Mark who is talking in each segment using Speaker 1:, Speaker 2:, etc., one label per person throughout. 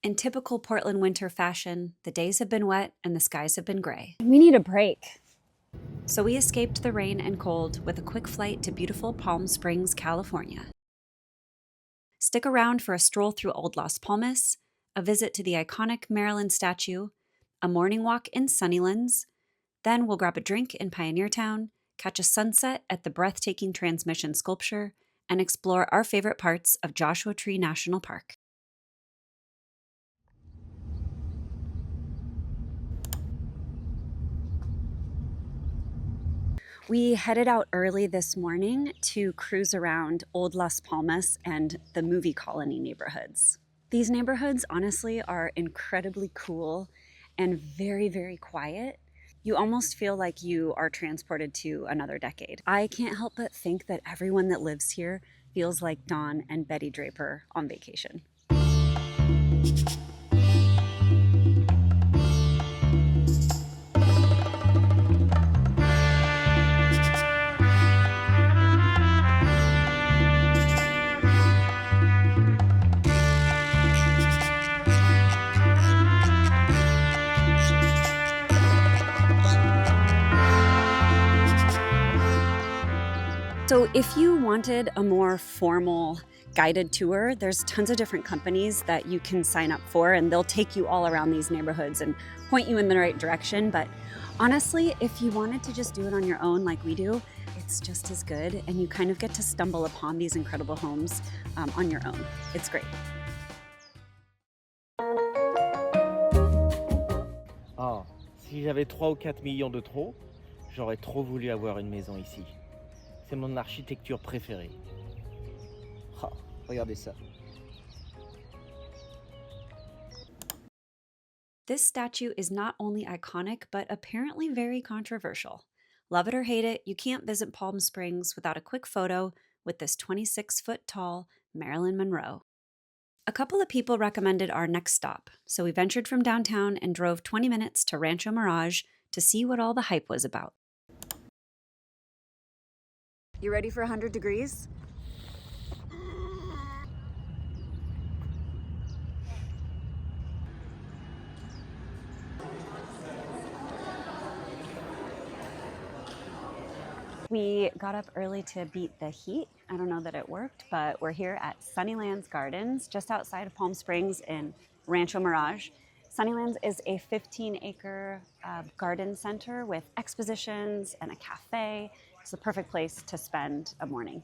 Speaker 1: In typical Portland winter fashion, the days have been wet and the skies have been gray.
Speaker 2: We need a break.
Speaker 1: So we escaped the rain and cold with a quick flight to beautiful Palm Springs, California. Stick around for a stroll through Old Las Palmas, a visit to the iconic Marilyn statue, a morning walk in Sunnylands. Then we'll grab a drink in Pioneertown, catch a sunset at the breathtaking transmission sculpture, and explore our favorite parts of Joshua Tree National Park. We headed out early this morning to cruise around Old Las Palmas and the movie colony neighborhoods. These neighborhoods, honestly, are incredibly cool and very, very quiet. You almost feel like you are transported to another decade. I can't help but think that everyone that lives here feels like Dawn and Betty Draper on vacation. So if you wanted a more formal guided tour, there's tons of different companies that you can sign up for, and they'll take you all around these neighborhoods and point you in the right direction. But honestly, if you wanted to just do it on your own like we do, it's just as good, and you kind of get to stumble upon these incredible homes on your own. It's great.
Speaker 3: Ah, si j'avais 3 ou 4 millions de trop, j'aurais trop voulu avoir une maison ici. C'est mon architecture préférée. Ah, regardez ça.
Speaker 1: This statue is not only iconic, but apparently very controversial. Love it or hate it, you can't visit Palm Springs without a quick photo with this 26-foot-tall Marilyn Monroe. A couple of people recommended our next stop, so we ventured from downtown and drove 20 minutes to Rancho Mirage to see what all the hype was about. You ready for 100 degrees? We got up early to beat the heat. I don't know that it worked, but we're here at Sunnylands Gardens, just outside of Palm Springs in Rancho Mirage. Sunnylands is a 15-acre garden center with expositions and a cafe. It's the perfect place to spend a morning.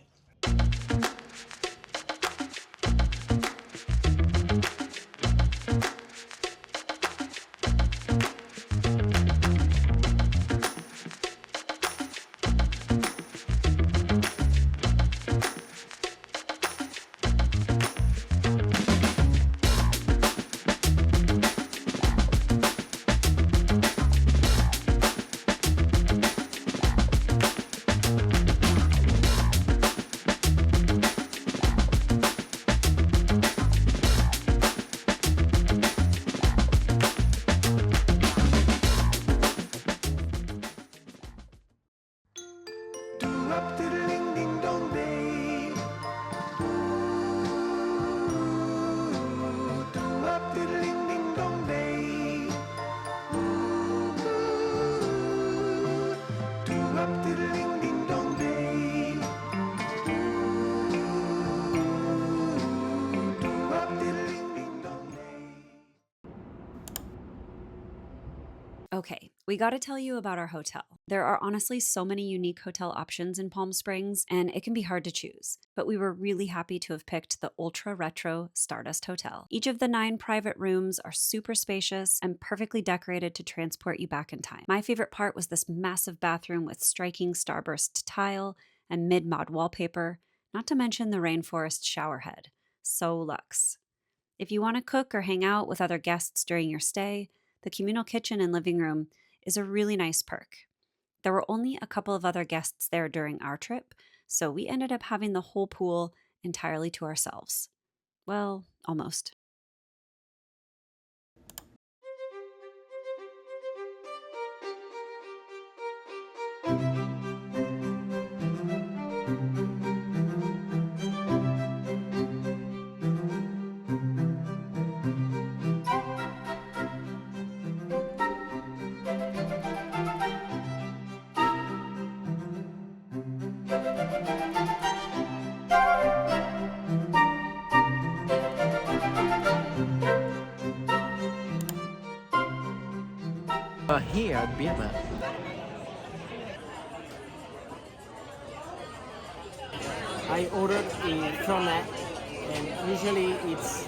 Speaker 1: Okay, we gotta tell you about our hotel. There are honestly so many unique hotel options in Palm Springs, and it can be hard to choose. But we were really happy to have picked the ultra retro Stardust Hotel. Each of the 9 private rooms are super spacious and perfectly decorated to transport you back in time. My favorite part was this massive bathroom with striking starburst tile and mid-mod wallpaper, not to mention the rainforest showerhead. So luxe. If you want to cook or hang out with other guests during your stay, the communal kitchen and living room is a really nice perk. There were only a couple of other guests there during our trip, so we ended up having the whole pool entirely to ourselves. Well, almost.
Speaker 3: are here at Birba. I ordered a cornet, and usually it's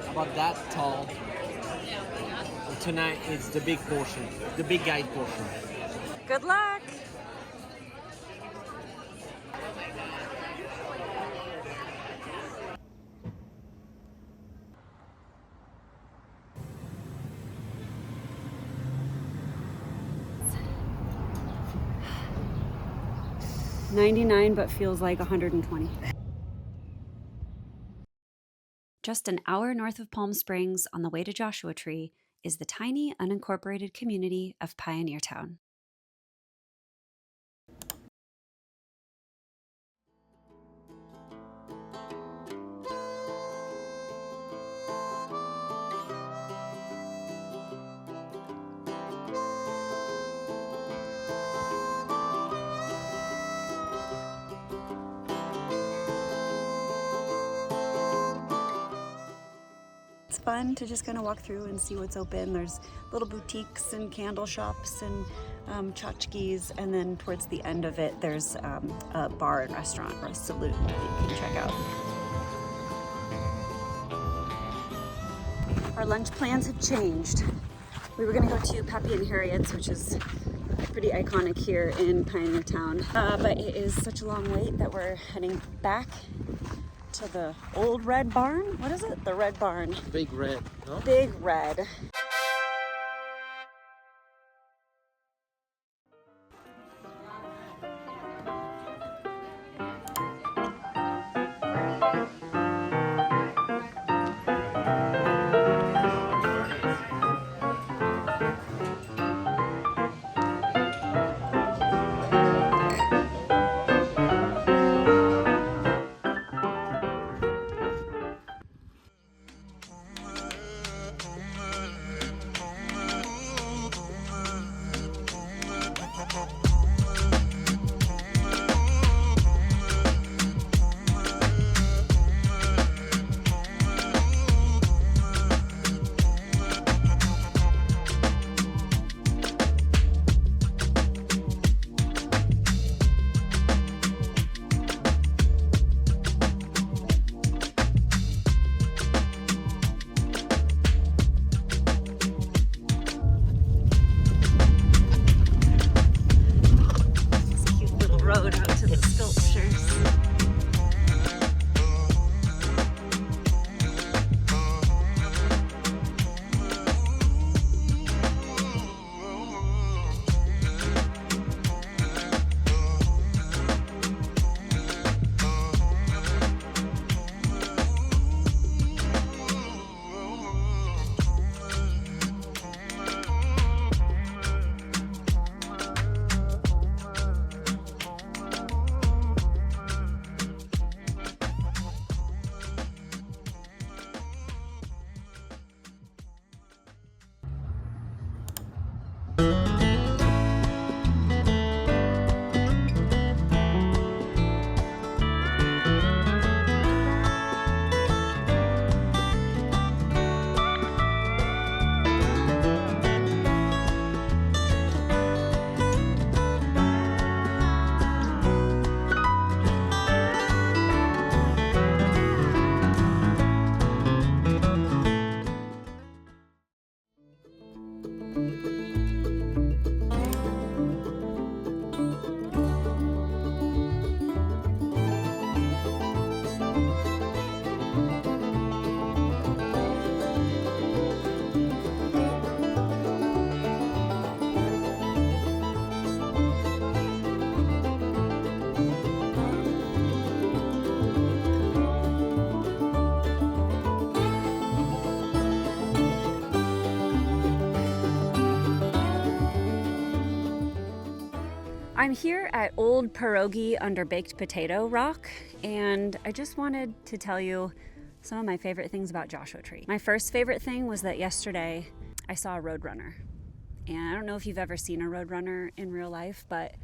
Speaker 3: about that tall. And tonight it's the big portion, the big guide portion.
Speaker 1: Good luck! $99 but feels like $120. Just an hour north of Palm Springs on the way to Joshua Tree is the tiny unincorporated community of Pioneertown. It's fun to just kind of walk through and see what's open. There's little boutiques and candle shops and tchotchkes, and then towards the end of it there's a bar and restaurant or a saloon that you can check out. Our lunch plans have changed. We were gonna go to Pappy and Harriet's, which is pretty iconic here in Pioneertown, but it is such a long wait that we're heading back to the old red barn. What is it? The red barn.
Speaker 3: Big red, no?
Speaker 1: Big red. I'm here at Old Pierogi Under Baked Potato Rock, and I just wanted to tell you some of my favorite things about Joshua Tree. My first favorite thing was that yesterday I saw a roadrunner. And I don't know if you've ever seen a roadrunner in real life, but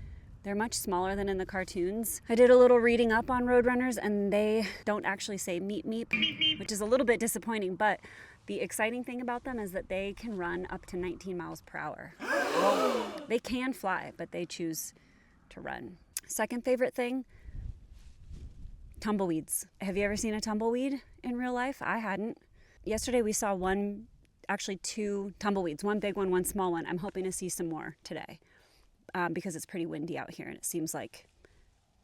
Speaker 1: they're much smaller than in the cartoons. I did a little reading up on roadrunners, and they don't actually say meep meep, which is a little bit disappointing, but The exciting thing about them is that they can run up to 19 miles per hour. They can fly, but they choose to run. Second favorite thing, tumbleweeds. Have you ever seen a tumbleweed in real life? I hadn't. Yesterday we saw actually two tumbleweeds, one big one, one small one. I'm hoping to see some more today because it's pretty windy out here and it seems like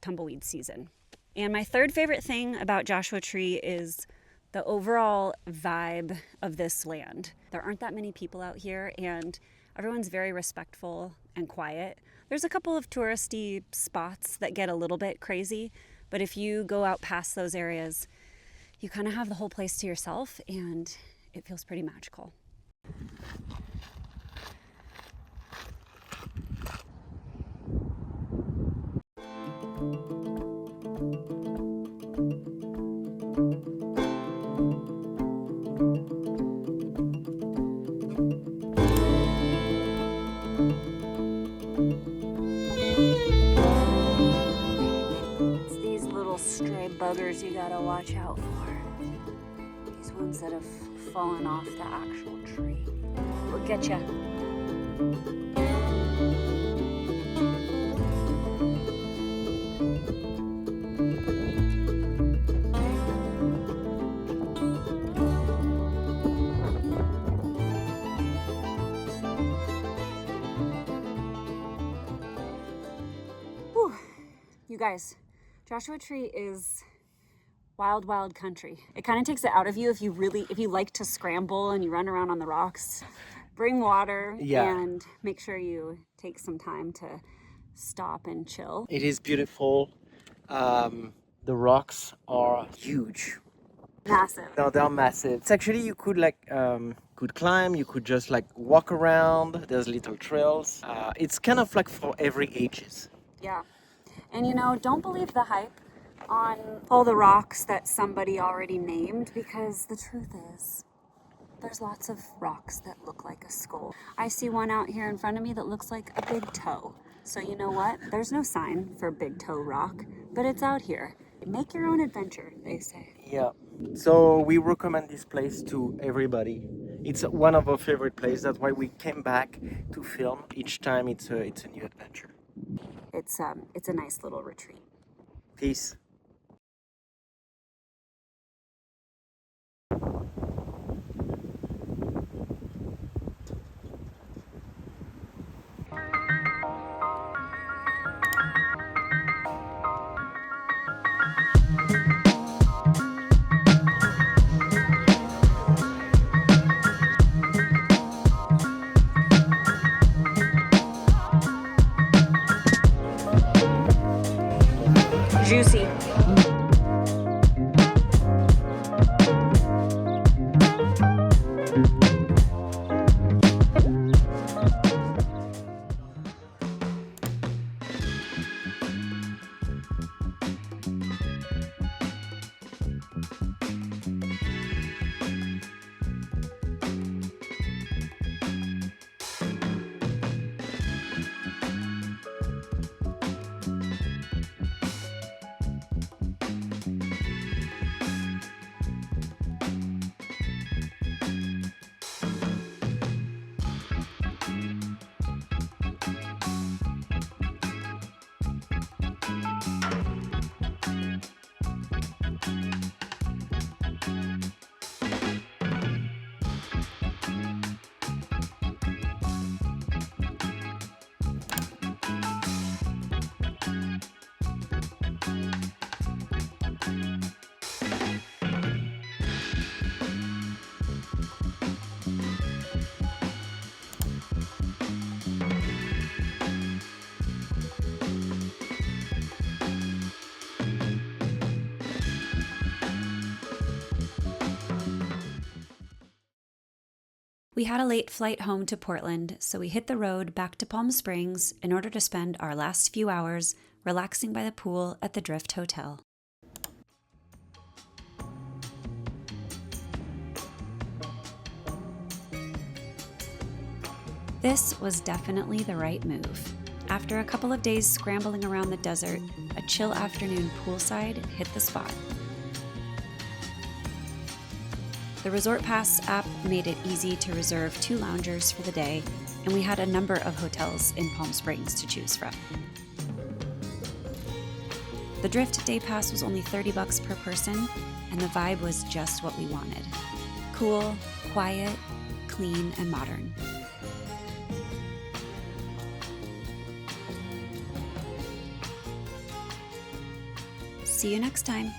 Speaker 1: tumbleweed season. And my third favorite thing about Joshua Tree is the overall vibe of this land. There aren't that many people out here and everyone's very respectful and quiet. There's a couple of touristy spots that get a little bit crazy, but if you go out past those areas, you kind of have the whole place to yourself and it feels pretty magical. Buggers you gotta watch out for. These ones that have fallen off the actual tree will get ya. Whew. You guys, Joshua Tree is wild, wild country. It kind of takes it out of you if you like to scramble and you run around on the rocks. Bring water and make sure you take some time to stop and chill.
Speaker 3: It is beautiful. The rocks are huge.
Speaker 1: Massive.
Speaker 3: No, they're massive. It's actually, you could could climb, you could just walk around. There's little trails. It's kind of like for every ages.
Speaker 1: Yeah. And don't believe the hype on all the rocks that somebody already named, because the truth is there's lots of rocks that look like a skull. I see one out here in front of me that looks like a big toe. So you know what? There's no sign for big toe rock, but it's out here. Make your own adventure, they say.
Speaker 3: Yeah. So we recommend this place to everybody. It's one of our favorite places. That's why we came back to film. Each time it's a new adventure.
Speaker 1: It's a nice little retreat.
Speaker 3: Peace.
Speaker 1: Juicy. We had a late flight home to Portland, so we hit the road back to Palm Springs in order to spend our last few hours relaxing by the pool at the Drift Hotel. This was definitely the right move. After a couple of days scrambling around the desert, a chill afternoon poolside hit the spot. The Resort Pass app made it easy to reserve 2 loungers for the day, and we had a number of hotels in Palm Springs to choose from. The Drift Day Pass was only $30 per person, and the vibe was just what we wanted. Cool, quiet, clean, and modern. See you next time.